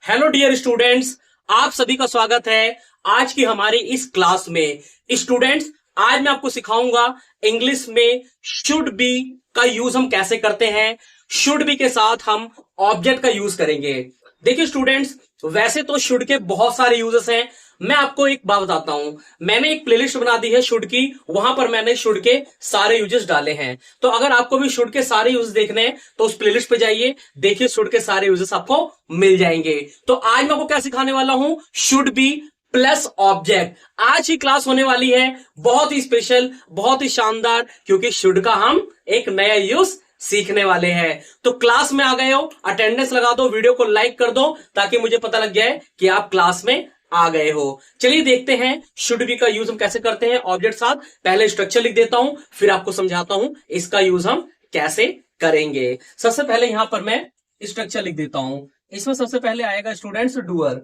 Hello dear students, आप सभी का स्वागत है आज की हमारी इस क्लास में। स्टूडेंट्स, आज मैं आपको सिखाऊंगा इंग्लिश में शुड बी का यूज हम कैसे करते हैं। शुड बी के साथ हम ऑब्जेक्ट का यूज करेंगे। देखिए स्टूडेंट्स, वैसे तो शुड के बहुत सारे यूजेस हैं। मैं आपको एक बात बताता हूं, मैंने एक प्लेलिस्ट बना दी है शुड की, वहां पर मैंने शुड के सारे यूजेस डाले हैं। तो अगर आपको भी शुड के सारे यूजेस देखने हैं तो उस प्लेलिस्ट पे जाइए, देखिए शुड के सारे यूजेस आपको मिल जाएंगे। तो आज मैं आपको क्या सिखाने वाला हूं, शुड बी प्लस ऑब्जेक्ट। आज ही क्लास होने वाली है बहुत ही स्पेशल, बहुत ही शानदार, क्योंकि शुड का हम एक नया यूज सीखने वाले हैं। तो क्लास में आ गए हो, अटेंडेंस लगा दो, वीडियो को लाइक कर दो ताकि मुझे पता लग जाए कि आप क्लास में आ गए हो। चलिए देखते हैं शुड बी का यूज हम कैसे करते हैं ऑब्जेक्ट साथ। पहले स्ट्रक्चर लिख देता हूं, फिर आपको समझाता हूं इसका यूज हम कैसे करेंगे। सबसे पहले यहां पर मैं स्ट्रक्चर लिख देता हूं। इसमें सबसे पहले आएगा स्टूडेंट्स डूअर,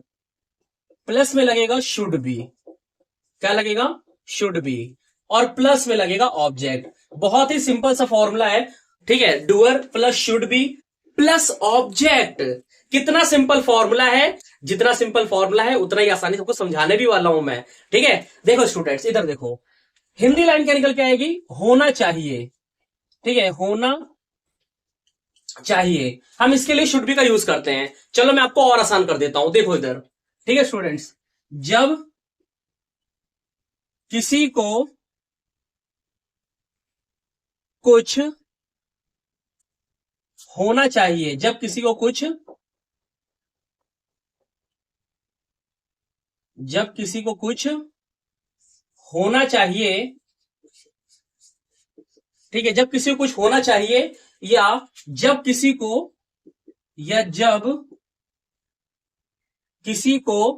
प्लस में लगेगा शुड बी। क्या लगेगा? Should be. और प्लस में लगेगा ऑब्जेक्ट। बहुत ही सिंपल सा फॉर्मूला है, ठीक है। Doer plus should be plus object. कितना सिंपल फॉर्मूला है, जितना सिंपल फॉर्मूला है उतना ही आसानी से आपको समझाने भी वाला हूं मैं, ठीक है। देखो स्टूडेंट्स, इधर देखो, हिंदी लाइन क्या निकल के आएगी? होना चाहिए, ठीक है, होना चाहिए। हम इसके लिए शुड बी का यूज करते हैं। चलो मैं आपको और आसान कर देता हूं, देखो इधर, ठीक है स्टूडेंट्स। जब किसी को कुछ होना चाहिए, जब किसी को कुछ, जब किसी को कुछ होना चाहिए, ठीक है, जब किसी को कुछ होना चाहिए, या जब किसी को, या जब किसी को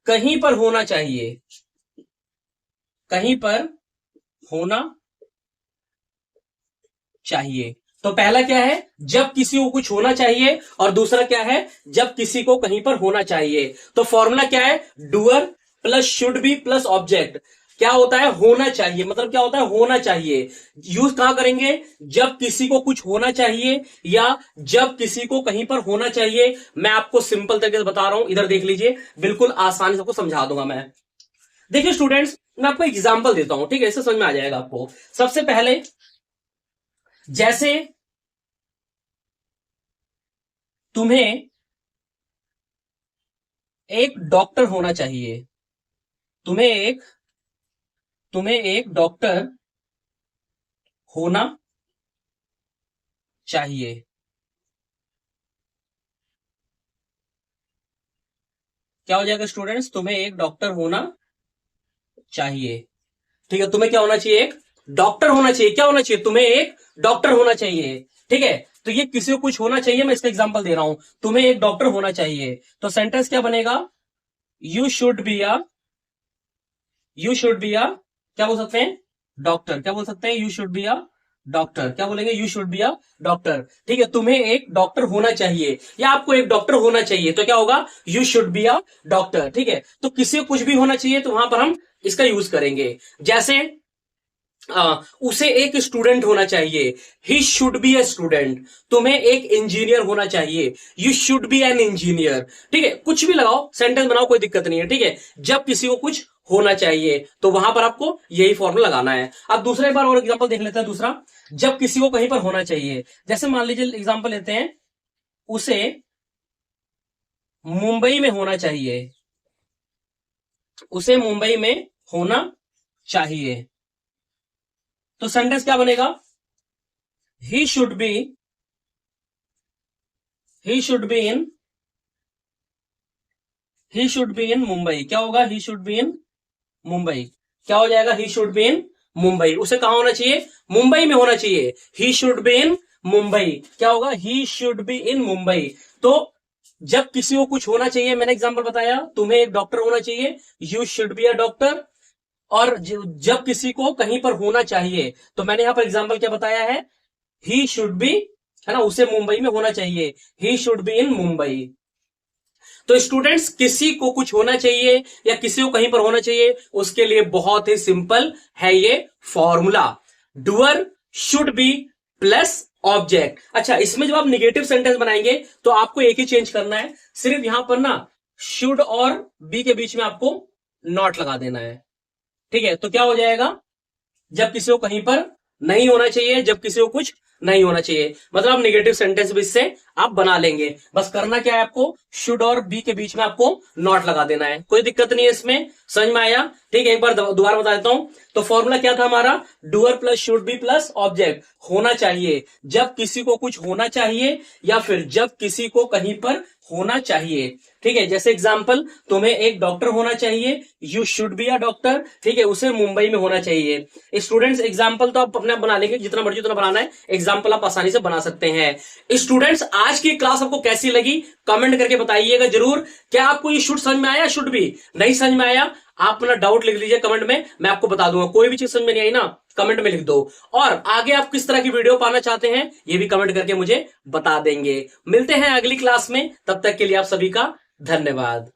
कहीं पर होना चाहिए, कहीं पर होना चाहिए। तो पहला क्या है? जब किसी को कुछ होना चाहिए, और दूसरा क्या है? जब किसी को कहीं पर होना चाहिए। तो फॉर्मूला क्या है? Doer plus should be plus object. क्या होता है? होना चाहिए। मतलब क्या होता है? होना चाहिए। यूज कहां करेंगे? जब किसी को कुछ होना चाहिए, या जब किसी को कहीं पर होना चाहिए। मैं आपको सिंपल तरीके से बता रहा हूं, इधर देख लीजिए, बिल्कुल आसानी से आपको समझा दूंगा मैं। देखिए स्टूडेंट्स, मैं आपको एग्जाम्पल देता हूं, ठीक है, इससे समझ में आ जाएगा आपको। सबसे पहले, जैसे तुम्हें एक डॉक्टर होना चाहिए, तुम्हें एक तुम्हें एक डॉक्टर होना चाहिए। क्या हो जाएगा स्टूडेंट्स? तुम्हें एक डॉक्टर होना चाहिए, ठीक है। तुम्हें क्या होना चाहिए? एक डॉक्टर होना चाहिए। क्या होना चाहिए? तुम्हें एक डॉक्टर होना चाहिए, ठीक है। तो ये किसी को कुछ होना चाहिए, मैं इसका एग्जांपल दे रहा हूं। तुम्हें एक डॉक्टर होना चाहिए, तो सेंटेंस क्या बनेगा? You should be a, you should be a, क्या बोल सकते हैं? डॉक्टर। क्या बोल सकते हैं? You should be a doctor. क्या बोलेंगे? You should be a doctor, ठीक है। तुम्हें एक डॉक्टर होना चाहिए, या आपको एक डॉक्टर होना चाहिए, तो क्या होगा? You should be a doctor, ठीक है। तो किसी को कुछ भी होना चाहिए, तो वहां पर हम इसका यूज करेंगे। जैसे उसे एक स्टूडेंट होना चाहिए, he should be a student. तुम्हें एक इंजीनियर होना चाहिए, you should be an engineer, ठीक है। कुछ भी लगाओ, सेंटेंस बनाओ, कोई दिक्कत नहीं है, ठीक है। जब किसी को कुछ होना चाहिए तो वहां पर आपको यही फॉर्मूला लगाना है। अब दूसरा एक बार और एग्जांपल देख लेते हैं। दूसरा, जब किसी को कहीं पर होना चाहिए, जैसे मान लीजिए एग्जांपल लेते हैं, उसे मुंबई में होना चाहिए, उसे मुंबई में होना चाहिए। तो सेंटेंस क्या बनेगा? He should be, he should be in, he should be in Mumbai. क्या होगा? He should be in Mumbai. क्या हो जाएगा? He should be in Mumbai. उसे कहां होना चाहिए? मुंबई में होना चाहिए। He should be in Mumbai. क्या होगा? He should be in Mumbai. तो जब किसी को कुछ होना चाहिए, मैंने एग्जांपल बताया, तुम्हें एक डॉक्टर होना चाहिए, you should be a doctor. और जब किसी को कहीं पर होना चाहिए, तो मैंने यहां पर एग्जांपल क्या बताया है? ही शुड बी, है ना, उसे मुंबई में होना चाहिए, he should be in Mumbai. तो स्टूडेंट्स, किसी को कुछ होना चाहिए या किसी को कहीं पर होना चाहिए, उसके लिए बहुत ही सिंपल है ये formula, doer should be plus object. अच्छा, इसमें जब आप निगेटिव सेंटेंस बनाएंगे तो आपको एक ही चेंज करना है, सिर्फ यहां पर ना शुड और बी के बीच में आपको नॉट लगा देना है। ठीक है, तो क्या हो जाएगा, जब किसी को कहीं पर नहीं होना चाहिए, जब किसी को कुछ नहीं होना चाहिए, मतलब आप निगेटिव सेंटेंस भी इससे आप बना लेंगे। बस करना क्या है, आपको शुड और बी के बीच में आपको नॉट लगा देना है, कोई दिक्कत नहीं है इसमें। समझ में आया? ठीक है, एक बार दोबारा बता देता हूं। तो फॉर्मूला क्या था हमारा, doer plus should be plus object. होना चाहिए, जब किसी को कुछ होना चाहिए या फिर जब किसी को कहीं पर होना चाहिए। ठीक है, जैसे एग्जांपल, तुम्हें एक डॉक्टर होना चाहिए, you should be a doctor. ठीक है, उसे मुंबई में होना चाहिए। स्टूडेंट्स, एग्जांपल तो आप अपना बना लेंगे, जितना मर्जी उतना बनाना है, एग्जांपल आप आसानी से बना सकते हैं। स्टूडेंट्स, आज की क्लास आपको कैसी लगी कमेंट करके बताइएगा जरूर। क्या आपको ये शुड समझ में आया, शुड बी नहीं समझ में आया, आप अपना डाउट लिख लीजिए कमेंट में, मैं आपको बता दूंगा। कोई भी चीज समझ में नहीं आई ना, कमेंट में लिख दो। और आगे आप किस तरह की वीडियो पाना चाहते हैं ये भी कमेंट करके मुझे बता देंगे। मिलते हैं अगली क्लास में, तब तक के लिए आप सभी का धन्यवाद।